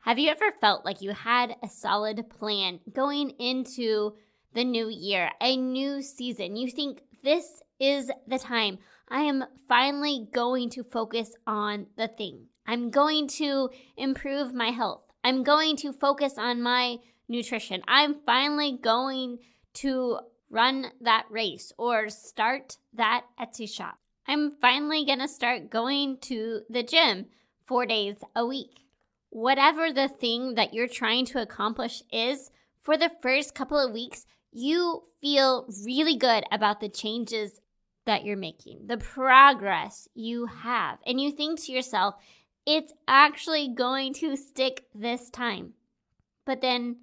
Have you ever felt like you had a solid plan going into the new year, a new season? You think this is the time. I am finally going to focus on the thing. I'm going to improve my health. I'm going to focus on my nutrition. I'm finally going to run that race or start that Etsy shop. I'm finally going to start going to the gym 4 days a week. Whatever the thing that you're trying to accomplish is, for the first couple of weeks, you feel really good about the changes that you're making, the progress you have. And you think to yourself, it's actually going to stick this time. But then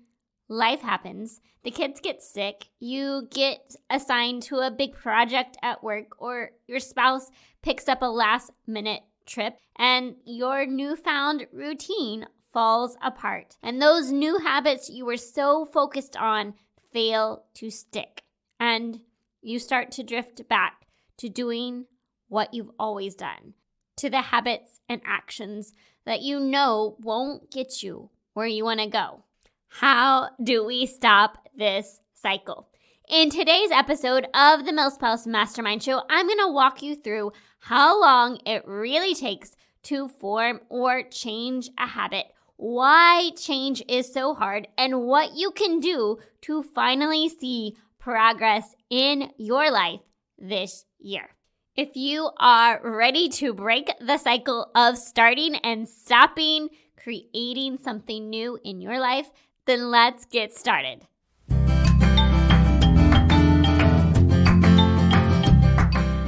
life happens. The kids get sick. You get assigned to a big project at work, or your spouse picks up a last-minute trip, and your newfound routine falls apart. And those new habits you were so focused on fail to stick. And you start to drift back to doing what you've always done, to the habits and actions that you know won't get you where you want to go. How do we stop this cycle? In today's episode of the MilSpouse Mastermind Show, I'm going to walk you through how long it really takes to form or change a habit, why change is so hard, and what you can do to finally see progress in your life this year. If you are ready to break the cycle of starting and stopping creating something new in your life, then let's get started.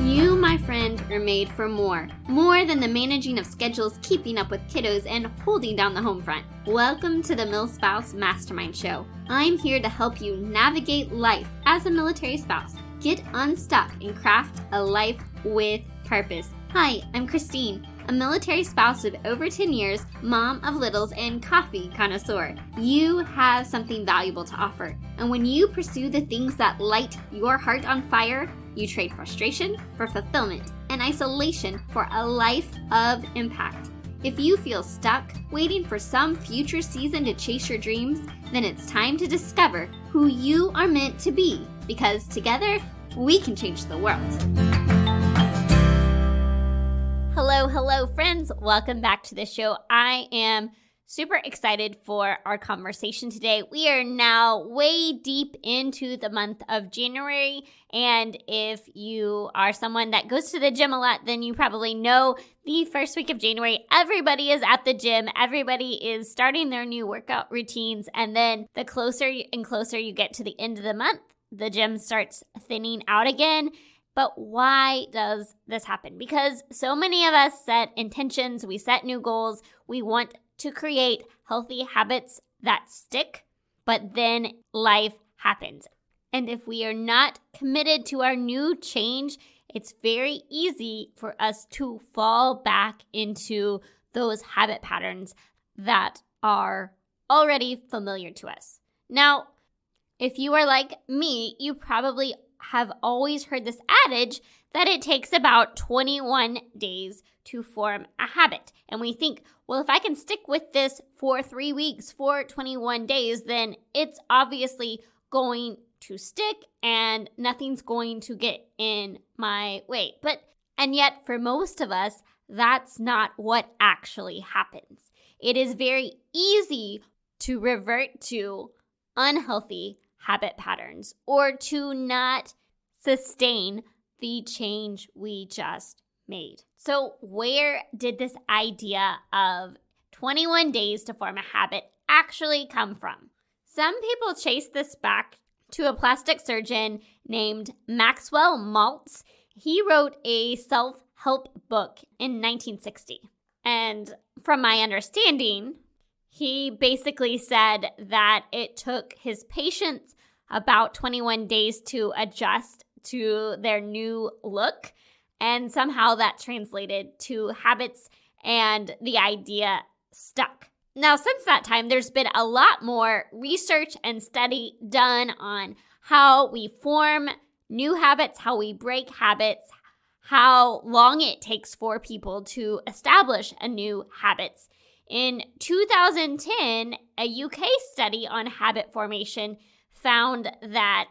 You, my friend, are made for more than the managing of schedules, keeping up with kiddos, and holding down the home front. Welcome to the MilSpouse Mastermind Show. I'm here to help you navigate life as a military spouse. Get unstuck and craft a life with purpose. Hi, I'm Christine, a military spouse of over 10 years, mom of littles, and coffee connoisseur. You have something valuable to offer, and when you pursue the things that light your heart on fire, you trade frustration for fulfillment and isolation for a life of impact. If you feel stuck, waiting for some future season to chase your dreams, then it's time to discover who you are meant to be, because together, we can change the world. Hello, friends. Welcome back to the show. I am super excited for our conversation today. We are now way deep into the month of January, and if you are someone that goes to the gym a lot, then you probably know the first week of January, everybody is at the gym. Everybody is starting their new workout routines, and then the closer and closer you get to the end of the month, the gym starts thinning out again. But why does this happen? Because so many of us set intentions, we set new goals, we want to create healthy habits that stick, but then life happens. And if we are not committed to our new change, it's very easy for us to fall back into those habit patterns that are already familiar to us. Now, if you are like me, you probably have always heard this adage that it takes about 21 days to form a habit. And we think, well, if I can stick with this for 3 weeks, for 21 days, then it's obviously going to stick and nothing's going to get in my way. And yet for most of us, that's not what actually happens. It is very easy to revert to unhealthy habit patterns or to not sustain the change we just made. So where did this idea of 21 days to form a habit actually come from? Some people chase this back to a plastic surgeon named Maxwell Maltz. He wrote a self-help book in 1960. And from my understanding, he basically said that it took his patients about 21 days to adjust to their new look, and somehow that translated to habits, and the idea stuck. Now, since that time, there's been a lot more research and study done on how we form new habits, how we break habits, how long it takes for people to establish a new habits. In 2010, a UK study on habit formation found that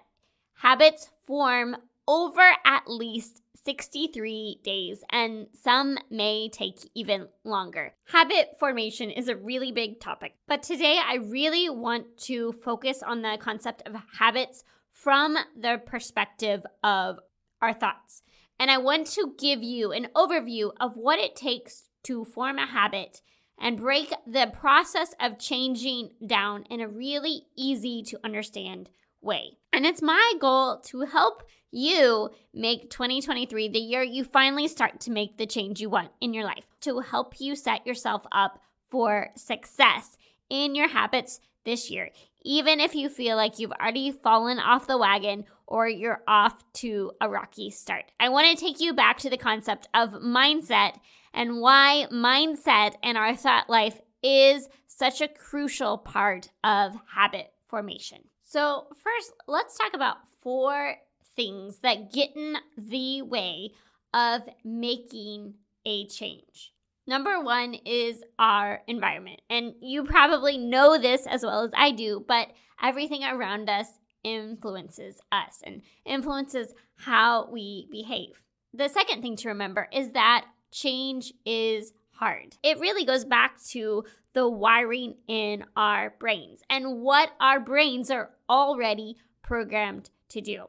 habits form over at least 63 days, and some may take even longer. Habit formation is a really big topic, but today I really want to focus on the concept of habits from the perspective of our thoughts. And I want to give you an overview of what it takes to form a habit and break the process of changing down in a really easy to understand way. And it's my goal to help you make 2023 the year you finally start to make the change you want in your life, to help you set yourself up for success in your habits this year, even if you feel like you've already fallen off the wagon or you're off to a rocky start. I want to take you back to the concept of mindset and why mindset in our thought life is such a crucial part of habit formation. So first, let's talk about 4 things that get in the way of making a change. Number 1 is our environment. And you probably know this as well as I do, but everything around us influences us and influences how we behave. The second thing to remember is that change is hard. It really goes back to the wiring in our brains and what our brains are already programmed to do.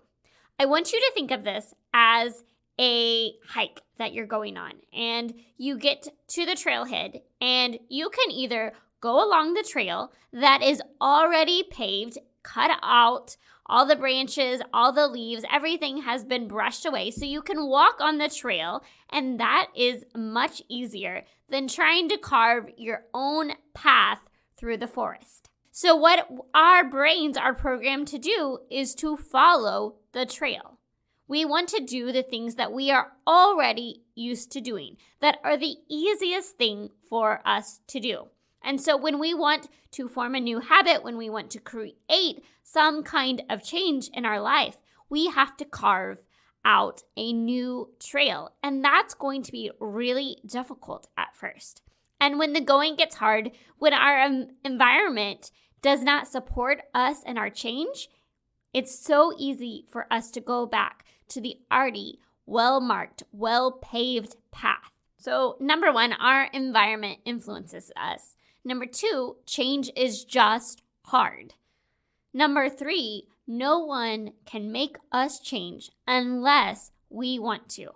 I want you to think of this as a hike that you're going on, and you get to the trailhead, and you can either go along the trail that is already paved, cut out, all the branches, all the leaves, everything has been brushed away, so you can walk on the trail, and that is much easier than trying to carve your own path through the forest. So what our brains are programmed to do is to follow the trail. We want to do the things that we are already used to doing, that are the easiest thing for us to do. And so when we want to form a new habit, when we want to create some kind of change in our life, we have to carve out a new trail. And that's going to be really difficult at first. And when the going gets hard, when our environment does not support us and our change, it's so easy for us to go back to the already well-marked, well-paved path. So number 1, our environment influences us. Number 2, change is just hard. Number 3, no one can make us change unless we want to.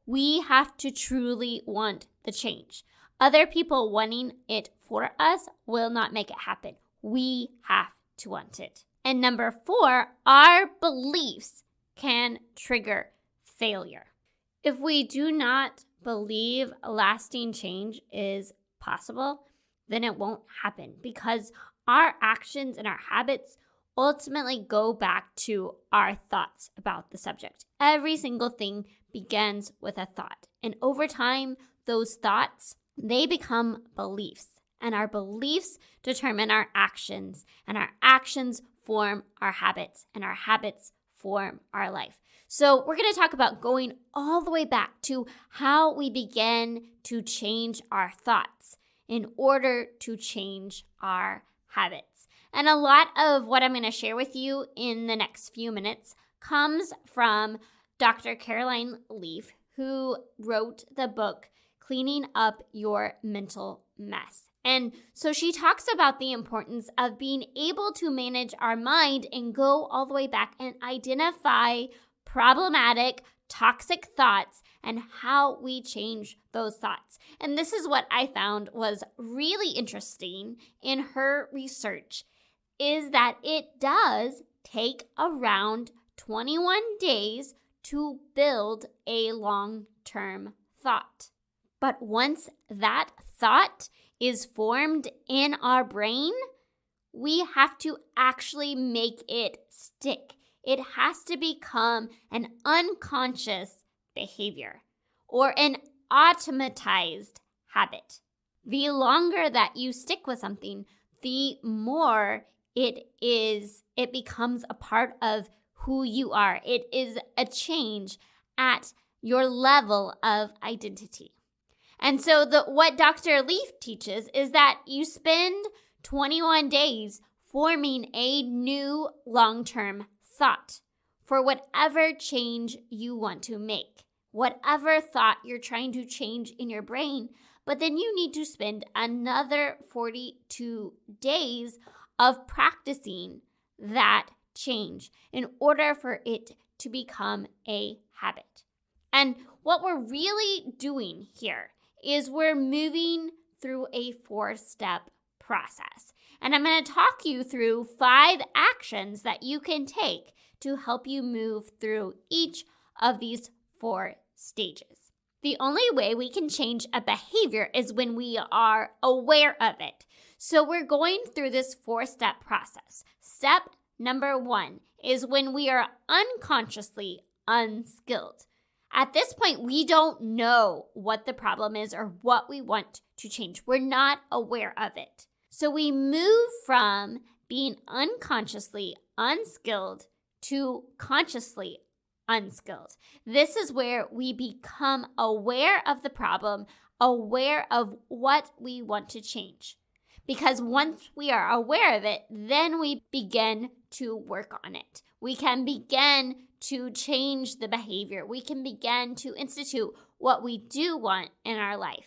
We have to truly want the change. Other people wanting it for us will not make it happen. We have to want it. And number 4, our beliefs can trigger failure. If we do not believe lasting change is possible, then it won't happen, because our actions and our habits ultimately go back to our thoughts about the subject. Every single thing begins with a thought. And over time, those thoughts, they become beliefs. And our beliefs determine our actions. And our actions form our habits. And our habits form our life. So we're going to talk about going all the way back to how we begin to change our thoughts in order to change our habits. And a lot of what I'm going to share with you in the next few minutes comes from Dr. Caroline Leaf, who wrote the book, Cleaning Up Your Mental Mess. And so she talks about the importance of being able to manage our mind and go all the way back and identify problematic, toxic thoughts and how we change those thoughts. And this is what I found was really interesting in her research, is that it does take around 21 days to build a long-term thought. But once that thought is formed in our brain, we have to actually make it stick. It has to become an unconscious behavior or an automatized habit. The longer that you stick with something, the more it becomes a part of who you are. It is a change at your level of identity. And so what Dr. Leaf teaches is that you spend 21 days forming a new long-term thought for whatever change you want to make, whatever thought you're trying to change in your brain. But then you need to spend another 42 days of practicing that change in order for it to become a habit. And what we're really doing here is we're moving through a 4-step process. And I'm going to talk you through 5 actions that you can take to help you move through each of these 4 stages. The only way we can change a behavior is when we are aware of it. So we're going through this 4-step process. Step number 1 is when we are unconsciously unskilled. At this point, we don't know what the problem is or what we want to change. We're not aware of it. So we move from being unconsciously unskilled to consciously unskilled. This is where we become aware of the problem, aware of what we want to change. Because once we are aware of it, then we begin to work on it. We can begin to change the behavior. We can begin to institute what we do want in our life.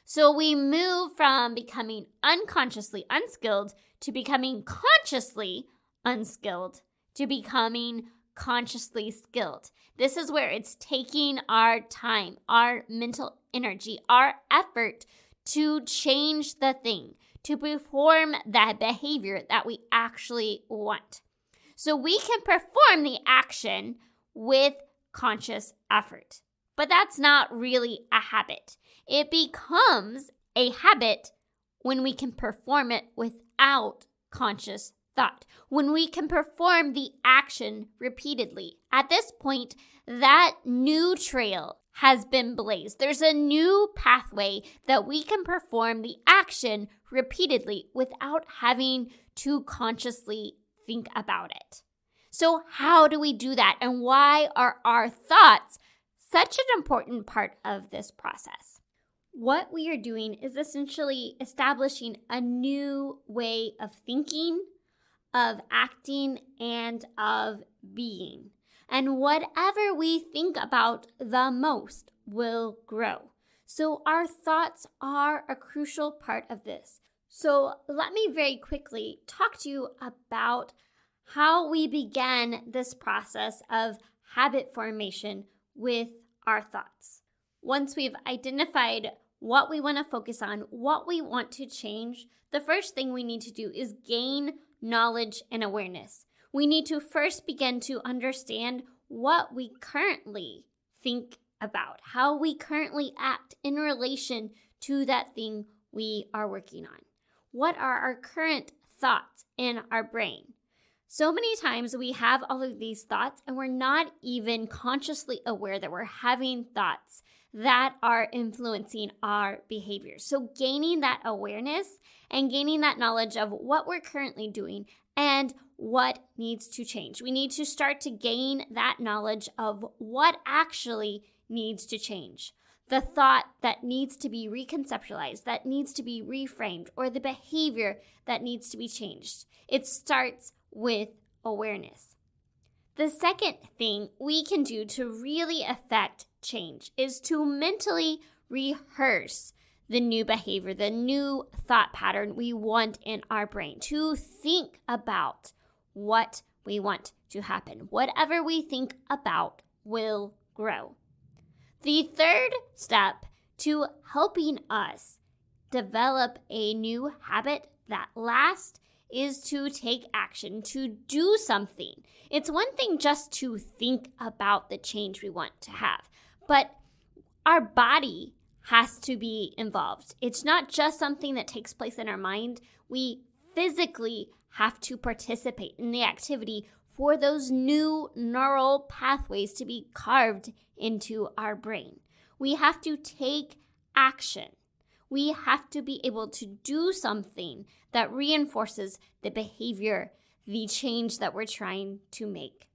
So we move from becoming unconsciously unskilled to becoming consciously unskilled to becoming consciously skilled. This is where it's taking our time, our mental energy, our effort to change the thing, to perform that behavior that we actually want. So we can perform the action with conscious effort. But that's not really a habit. It becomes a habit when we can perform it without conscious thought, when we can perform the action repeatedly. At this point, that new trail has been blazed. There's a new pathway that we can perform the action repeatedly without having to consciously think about it. So how do we do that? And why are our thoughts such an important part of this process? What we are doing is essentially establishing a new way of thinking, of acting, and of being. And whatever we think about the most will grow. So our thoughts are a crucial part of this. So let me very quickly talk to you about how we began this process of habit formation with our thoughts. Once we've identified what we want to focus on, what we want to change, the first thing we need to do is gain knowledge and awareness. We need to first begin to understand what we currently think about, how we currently act in relation to that thing we are working on. What are our current thoughts in our brain? So many times we have all of these thoughts and we're not even consciously aware that we're having thoughts that are influencing our behavior. So gaining that awareness and gaining that knowledge of what we're currently doing and what needs to change. We need to start to gain that knowledge of what actually needs to change. The thought that needs to be reconceptualized, that needs to be reframed, or the behavior that needs to be changed. It starts with awareness. The second thing we can do to really affect change is to mentally rehearse the new behavior, the new thought pattern we want in our brain, to think about what we want to happen. Whatever we think about will grow. The third step to helping us develop a new habit that lasts is to take action, to do something. It's one thing just to think about the change we want to have, but our body has to be involved. It's not just something that takes place in our mind. We physically have to participate in the activity for those new neural pathways to be carved into our brain. We have to take action. We have to be able to do something that reinforces the behavior, the change that we're trying to make.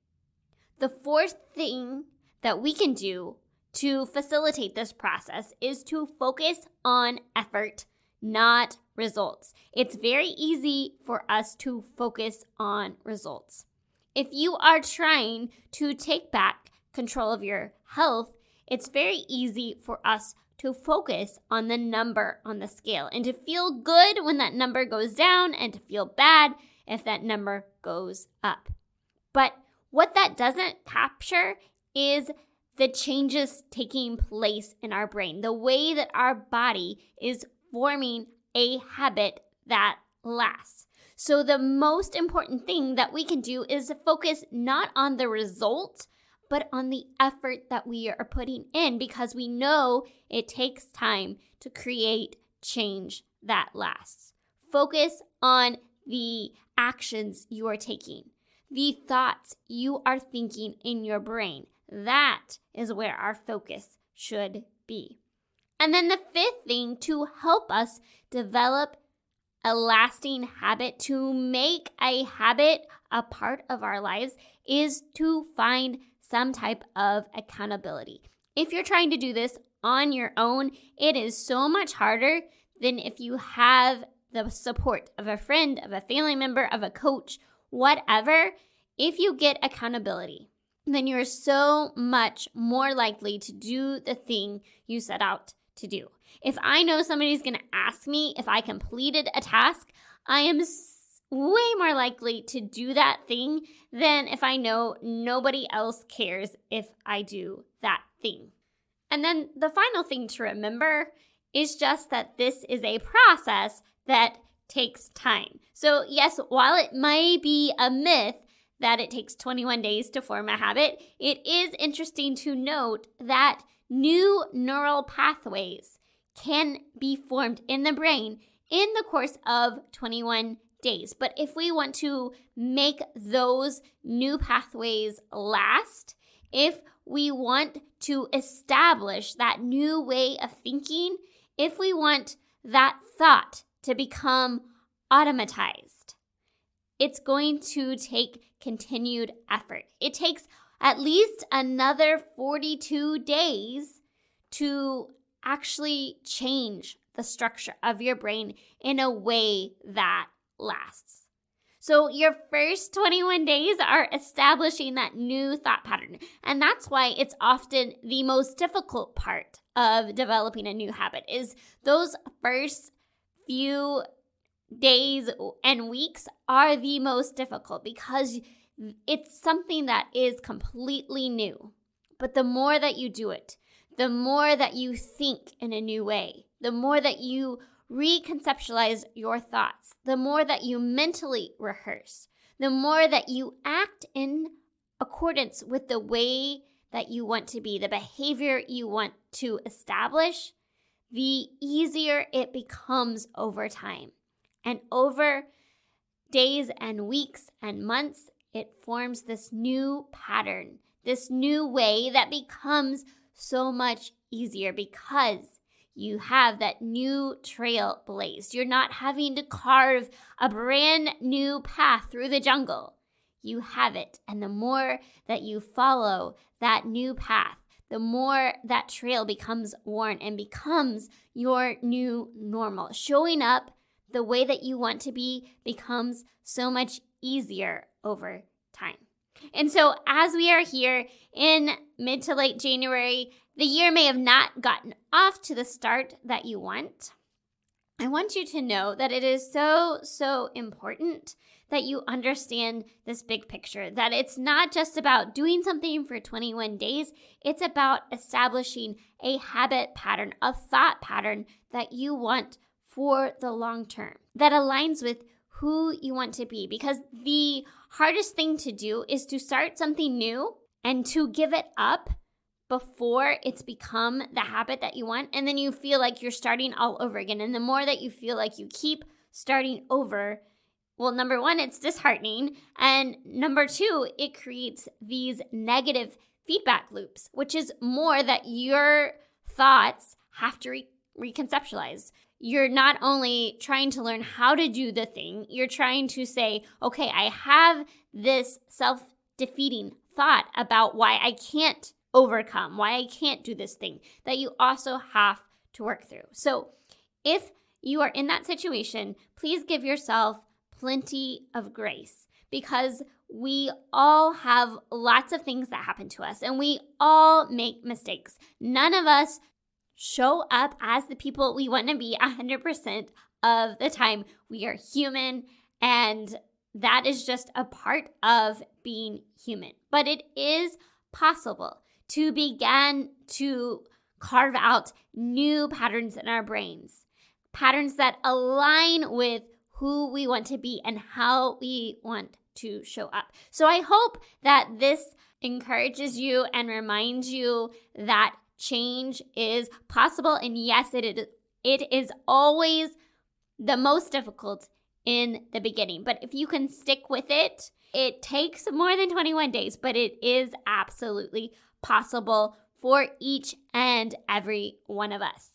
The fourth thing that we can do to facilitate this process is to focus on effort, not results. It's very easy for us to focus on results. If you are trying to take back control of your health, it's very easy for us to focus on the number on the scale and to feel good when that number goes down and to feel bad if that number goes up. But what that doesn't capture is the changes taking place in our brain, the way that our body is forming a habit that lasts. So the most important thing that we can do is focus not on the result, but on the effort that we are putting in, because we know it takes time to create change that lasts. Focus on the actions you are taking, the thoughts you are thinking in your brain. That is where our focus should be. And then the fifth thing to help us develop a lasting habit, to make a habit a part of our lives, is to find some type of accountability. If you're trying to do this on your own, it is so much harder than if you have the support of a friend, of a family member, of a coach, whatever. If you get accountability, then you're so much more likely to do the thing you set out to do. If I know somebody's going to ask me if I completed a task, I am way more likely to do that thing than if I know nobody else cares if I do that thing. And then the final thing to remember is just that this is a process that takes time. So yes, while it may be a myth that it takes 21 days to form a habit, it is interesting to note that new neural pathways can be formed in the brain in the course of 21 days. But if we want to make those new pathways last, if we want to establish that new way of thinking, if we want that thought to become automatized, it's going to take continued effort. It takes at least another 42 days to actually change the structure of your brain in a way that lasts. So your first 21 days are establishing that new thought pattern. And that's why it's often the most difficult part of developing a new habit, is those first few days and weeks are the most difficult because it's something that is completely new. But the more that you do it, the more that you think in a new way, the more that you reconceptualize your thoughts, the more that you mentally rehearse, the more that you act in accordance with the way that you want to be, the behavior you want to establish, the easier it becomes over time. And over days and weeks and months, it forms this new pattern, this new way that becomes so much easier because you have that new trail blazed. You're not having to carve a brand new path through the jungle. You have it. And the more that you follow that new path, the more that trail becomes worn and becomes your new normal. Showing up the way that you want to be becomes so much easier over time. And so as we are here in mid to late January, the year may have not gotten off to the start that you want. I want you to know that it is so important that you understand this big picture, that it's not just about doing something for 21 days. It's about establishing a habit pattern, a thought pattern that you want for the long term, that aligns with who you want to be. Because the hardest thing to do is to start something new and to give it up before it's become the habit that you want. And then you feel like you're starting all over again. And the more that you feel like you keep starting over, well, number one, it's disheartening. And number two, it creates these negative feedback loops, which is more that your thoughts have to reconceptualize. You're not only trying to learn how to do the thing, you're trying to say, okay, I have this self-defeating thought about why I can't overcome, why I can't do this thing, that you also have to work through. So if you are in that situation, please give yourself plenty of grace, because we all have lots of things that happen to us and we all make mistakes. None of us show up as the people we want to be 100% of the time. We are human, and that is just a part of being human. But it is possible to begin to carve out new patterns in our brains, patterns that align with who we want to be and how we want to show up. So I hope that this encourages you and reminds you that change is possible. And yes, it is always the most difficult in the beginning. But if you can stick with it, it takes more than 21 days, but it is absolutely possible for each and every one of us.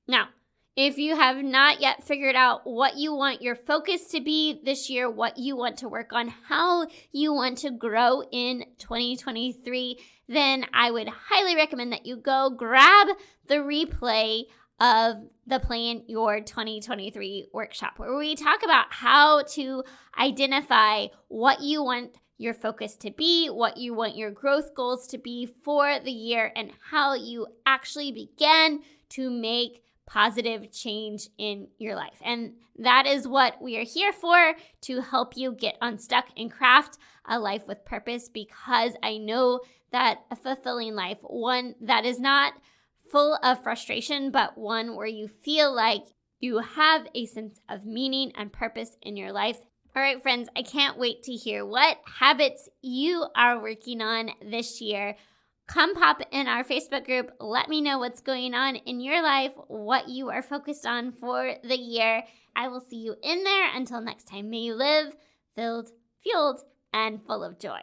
Now, if you have not yet figured out what you want your focus to be this year, what you want to work on, how you want to grow in 2023, then I would highly recommend that you go grab the replay of the Plan Your 2023 workshop, where we talk about how to identify what you want your focus to be, what you want your growth goals to be for the year, and how you actually begin to make positive change in your life. And that is what we are here for, to help you get unstuck and craft a life with purpose, because I know that a fulfilling life, one that is not full of frustration, but one where you feel like you have a sense of meaning and purpose in your life. All right, friends, I can't wait to hear what habits you are working on this year. Come pop in our Facebook group. Let me know what's going on in your life, what you are focused on for the year. I will see you in there. Until next time, may you live filled, fueled, and full of joy.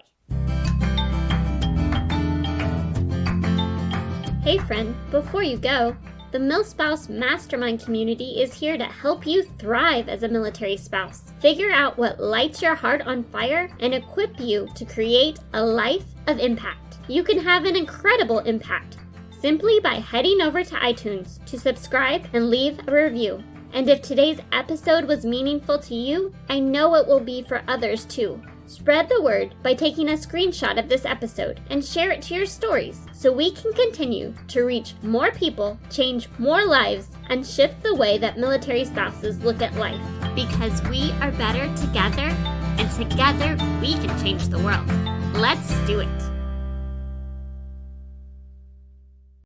Hey friend, before you go, the MilSpouse Mastermind community is here to help you thrive as a military spouse. Figure out what lights your heart on fire and equip you to create a life of impact. You can have an incredible impact simply by heading over to iTunes to subscribe and leave a review. And if today's episode was meaningful to you, I know it will be for others too. Spread the word by taking a screenshot of this episode and share it to your stories so we can continue to reach more people, change more lives, and shift the way that military spouses look at life. Because we are better together, and together we can change the world. Let's do it.